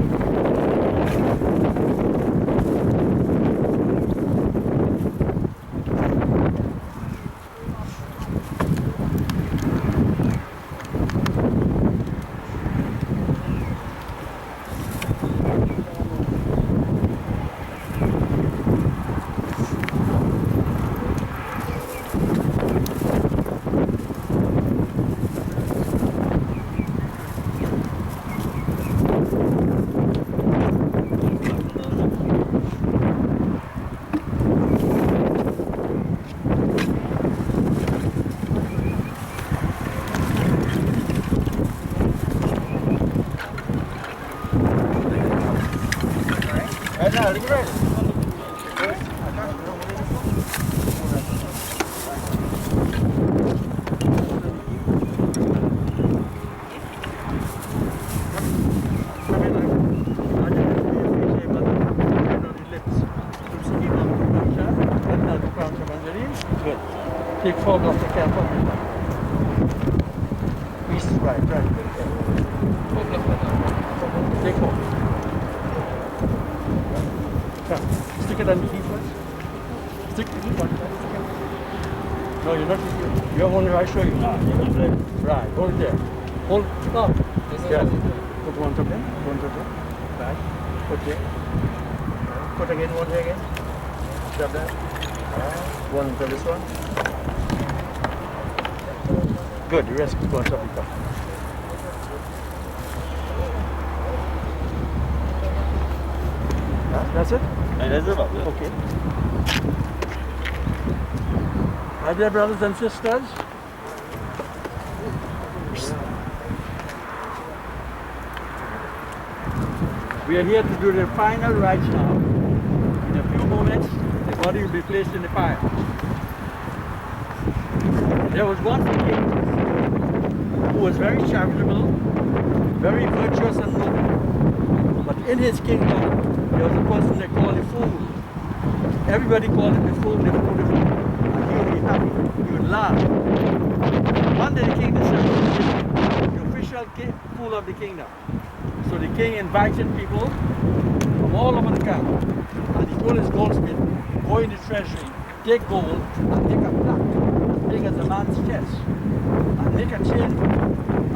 F: Ena, look right. Good.
A: Take 4 blocks of cap off. East, right. Take 4. Come. Stick it underneath first. Stick it in one. No, you're not. You're only right shoulder. Right. Hold it there. Hold. Stop. Yeah. Put one top in. One top in. Right. Put here. Put again. One here again. Grab that. One into this one. Good. The rest is going to be top. That's it?
F: That's it, Baba.
A: Okay. My dear brothers and sisters, we are here to do the final rites now. In a few moments, the body will be placed in the fire. There was once a king who was very charitable, very virtuous and noble. But in his kingdom, there was a person they called a fool. Everybody called him the fool, the fool, the fool. And he would be happy, he would laugh. One day the king decided to be the official fool of the kingdom. So the king invited people from all over the camp. And he told his goldsmith, go in the treasury, take gold, and make a plaque as big as a man's chest. And make a chain.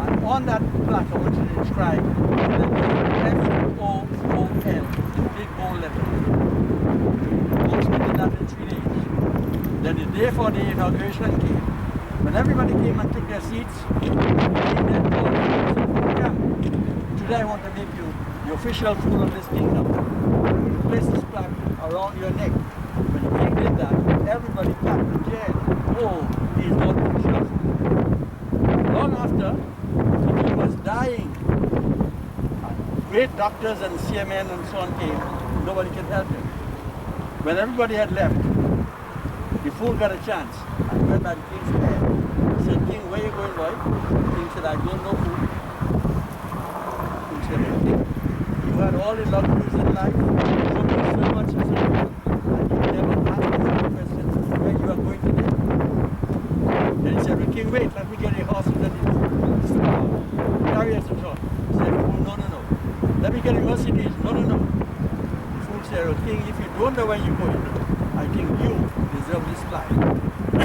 A: And on that plaque I want you to inscribe F-O-O-L, big gold letter. Goldsmith did that in 3 days. Then the day for the inauguration came. When everybody came and took their seats, the king then called him, come, today I want to make you the official fool of this kingdom. You place this plaque around your neck. When the king did that, everybody clapped and cheered. Oh, he is not the official fool. Long after, the king was dying. Great doctors and seamen and so on came. Nobody could help him. When everybody had left, the fool got a chance and went by the king's head. He said, King, where are you going, boy? The king said, I don't know who. The king said, King, you had all the luxuries in life, so much as a fool, and you never asked the question where you are going today. Then he said, well, King, wait, let me get your horses and the chariots and so on. He said, oh, no. Let me get a Mercedes. No. The fool said, oh, King, if you don't know where you're going, I think you deserve this flag. He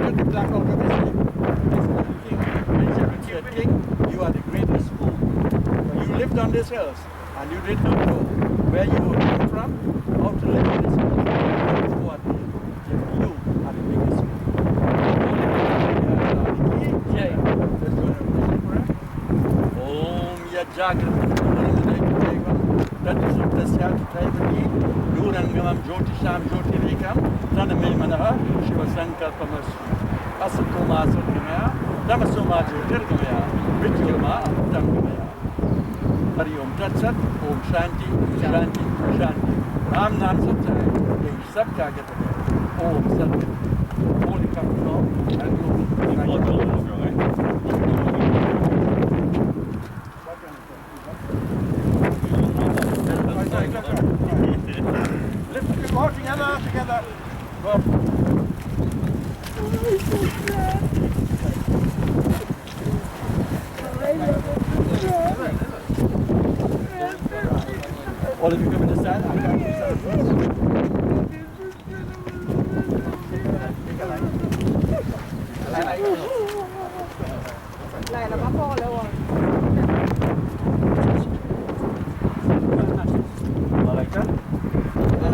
A: took the plaque out of his neck. He said, King, you are the greatest fool. But you lived on this earth, and you did not know where you were coming from, how to live on this earth. That's what you are the biggest fool. జాగ్రత్త దూరంగమం జ్యోతిషాం జ్యోతిరేకం తనమేమనః శివ సంకల్పమస్తు అసతోమా సద్గమయ తమసోమా జ్యోతిర్గమయ విద్యోమా అమృతంగమయ हरि ओम तत्सत ओम शांति शांति शांति राम नाम सत्य है ये सब जागृत है ओम सत्य होली का नाम Lift your boat together. Go. All of you come in the side. I got this side.
C: Lại là bác cô đâu rồi?
A: Like that?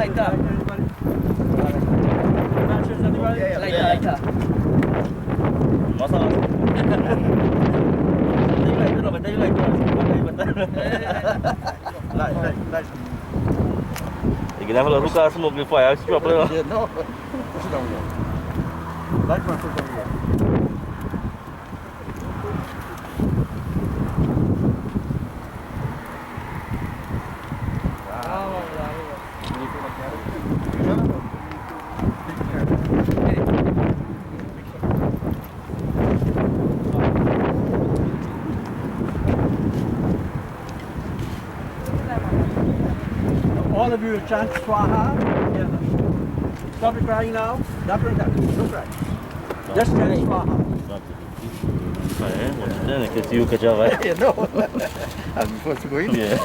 B: Like that.
A: Matches anybody?
B: Like that.
F: Masalah. Betul like
A: Like.
F: Kenapa luka smoke di fire? Siapa pula?
A: Yeah, no. Sit down here. Like my foot over here. All of you chant Swaha together. Stop it crying now. Stop it. Don't cry. Just chant Swaha.
F: Maksudnya nak kesiu kerja baik.
A: Yeah, no. I'm supposed to go in.
F: Yeah.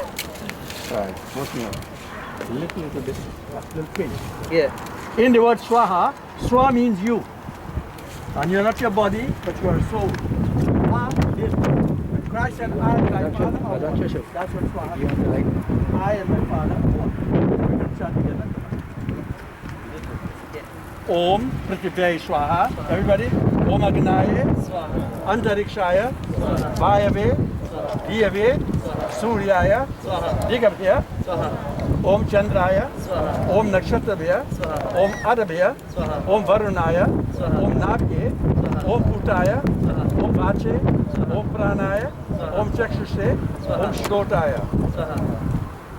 A: Right. What's more? Little to this little pinch.
B: Yeah.
A: In the word Swaha, Swa means you. And you're not your body, but you are a soul. Swa is when Christ said, I am thy father. That's what Swaha means. I am my father. We can chant together. Om Pratibhyay Swaha. Everybody. Om Agnaya. Antarikshaya. Vayave. Diyave. Suryaya. Digabhya. Om Chandraya. Om Nakshatrabhya. Om Adabhya. Om Varunaya. Om Nabhye. Om Putaya. Om Vache. Om Pranaya. Om Chakshushe. Om Shrotaya.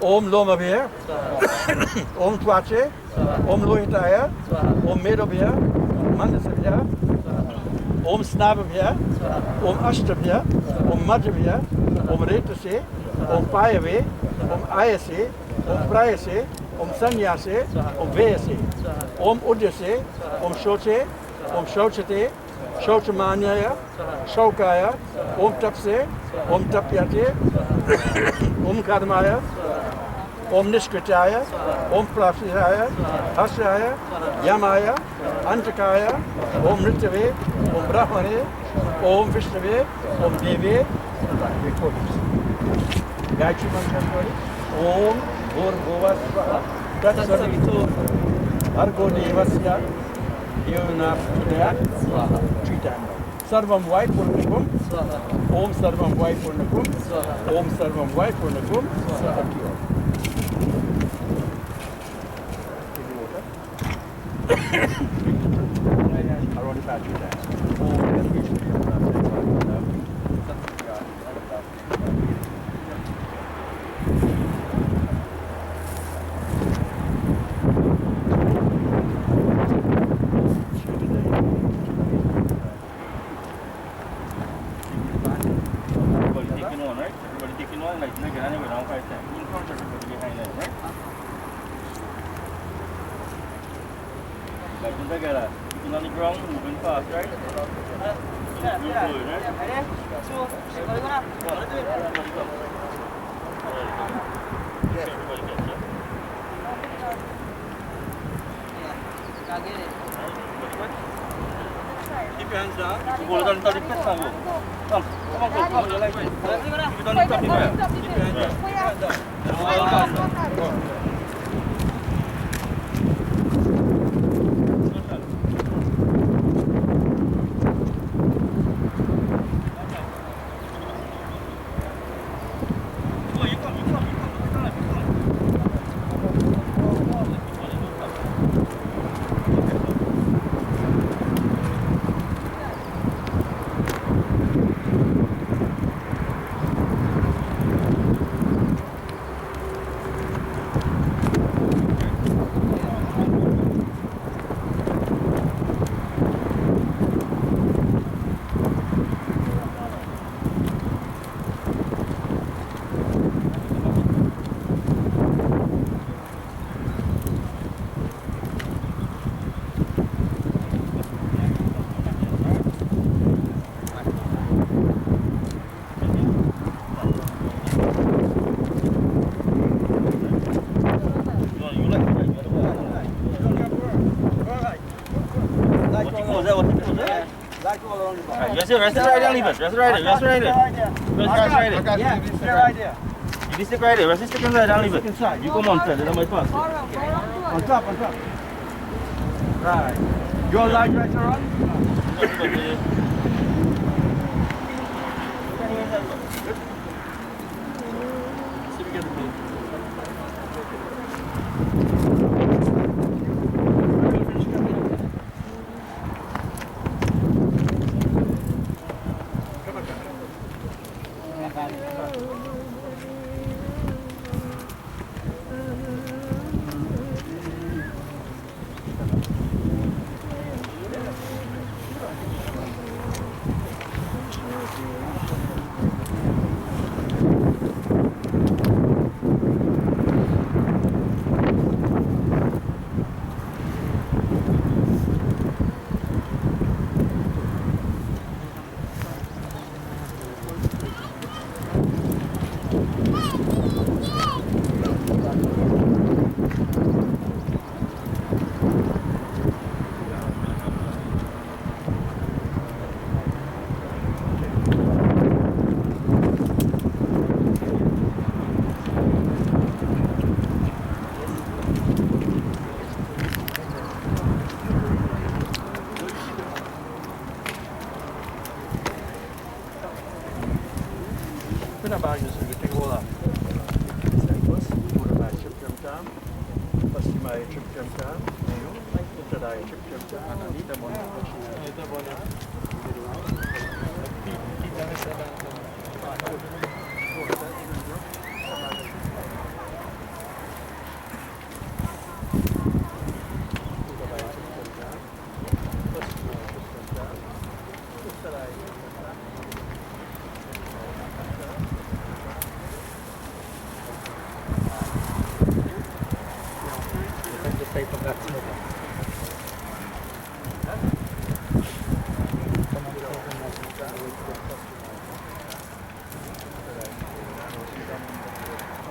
A: Om Lomabhya. Om Twache. Om Lohitaya. Om Medobhya. Mandasabhya. Om Snabhabhya. Om Ashtabhya. Om Madhya. Om Retase. Om Payave. Om Ayase. Om Prayase. Om Sanyase. Om Vayase. Om Udyase. Om Shoche. Om Shauchate. Shauchamanyaya. Shaukaya. Om Tapse. Om Tapyate. Om Karmaya. Om Nishkritaya, Om Prafishaya, Hashaya, Yamaya, Antakaya, Om Nritave, Om Brahmane, Om Vishnave, Om Deve, Gayatri Mantra, Om Bhurguvasvaha, Tatsavitu, Argo Devasya, Yona Pudaya, Swaha, 3 times. Sarvam Vai Purnakum, Om Sarvam Vai Purnakum, Om Sarvam Vai Purnakum, Swaha. I already patched you that.
F: Everybody taking one, right? Everybody taking one, like nigga, I never know if I said. In front of everybody behind them, right? Like when they get on the ground, moving fast, right?
A: Keep your hands down.
F: Boleh dan tadi pes aku. Come on, go, like this. Kita ni tak dimana.
A: Keep your hands down.
F: rest it right there and leave it. Rest it right there. Rest it right there. Rest right there.
D: Yeah, it's your idea.
F: You can stick right there. Rest it stick inside and leave it.
D: Inside.
F: You come on, Fred. Then I might pass it.
D: On top. Right. Your line director on? Put a bag just so you take all that. Put a bag chip jump down. First you may chip jump down. Today chip jump down. And I need them on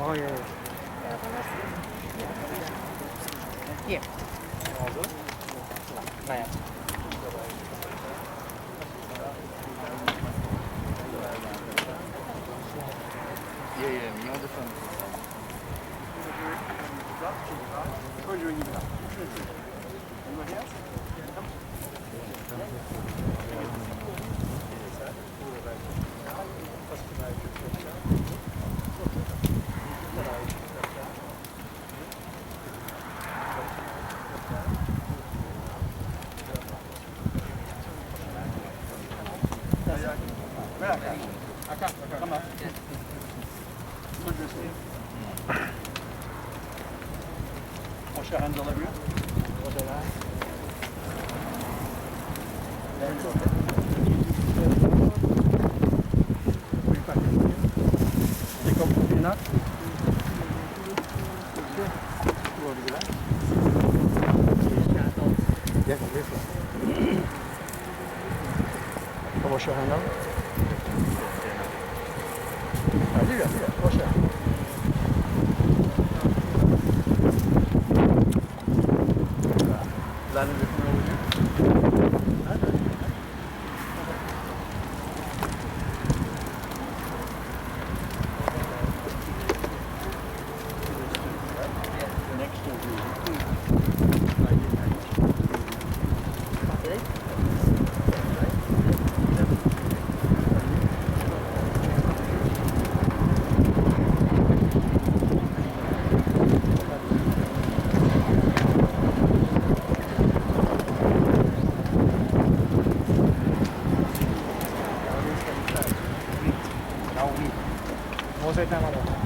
D: Oh yeah.
B: Here. Maya.
F: Yeah, you understand.
D: Come on. Wash your hands all over you. Wash your hands. Take off the peanut. Yes, wash your hand now. Do that. Wash your hand. Land it over you. Next to you. Now we. Most of the time,